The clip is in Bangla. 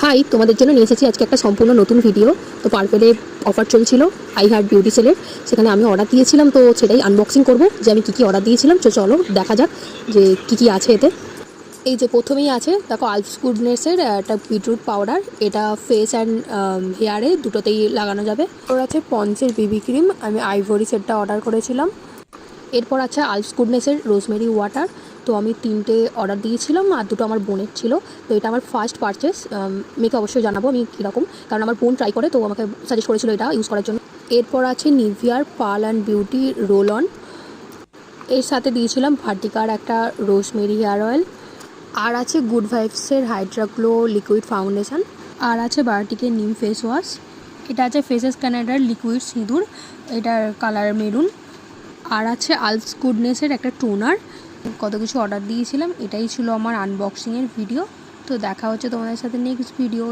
হাই, তোমাদের জন্য নিয়ে এসেছি আজকে একটা সম্পূর্ণ নতুন ভিডিও। তো পার্পেলে অফার চলছিল আই হার্ট বিউটি সেলের, সেখানে আমি অর্ডার দিয়েছিলাম, তো সেটাই আনবক্সিং করব যে আমি কী কী অর্ডার দিয়েছিলাম। তো চলো দেখা যাক যে কী কী আছে এতে। এই যে প্রথমেই আছে দেখো আলফস গুডনেসের একটা বিটরুট পাউডার, এটা ফেস অ্যান্ড হেয়ারে দুটোতেই লাগানো যাবে। ওর আছে পন্সের বিবি ক্রিম, আমি আইভরি সেটটা অর্ডার করেছিলাম। এরপর আছে আলফস গুডনেসের রোজমেরি ওয়াটার, তো আমি 3টে অর্ডার দিয়েছিলাম আর 2টো আমার বোনের ছিল। তো এটা আমার ফার্স্ট পারচেস, মেয়েকে অবশ্যই জানাবো আমি কীরকম, কারণ আমার বোন ট্রাই করে তো আমাকে সাজেস্ট করেছিল এটা ইউজ করার জন্য। এরপর আছে নিভিয়ার pearl and beauty roll on, এর সাথে দিয়েছিলাম ভার্টিকার একটা রোজমেরি হেয়ার অয়েল। আর আছে গুড ভাইবসের হাইড্রা গ্লো লিকুইড ফাউন্ডেশন, আর আছে বায়োটিকের নিম ফেস ওয়াশ। এটা আছে ফেসেস কানাডার লিকুইড সিঁদুর, এটার কালার মেরুন। আর আছে আলফস গুডনেসের একটা টোনার। কত কিছু অর্ডার দিয়েছিলাম, এটাই ছিল আমার আনবক্সিংয়ের ভিডিও। তো দেখা হচ্ছে তোমাদের সাথে নেক্সট ভিডিও।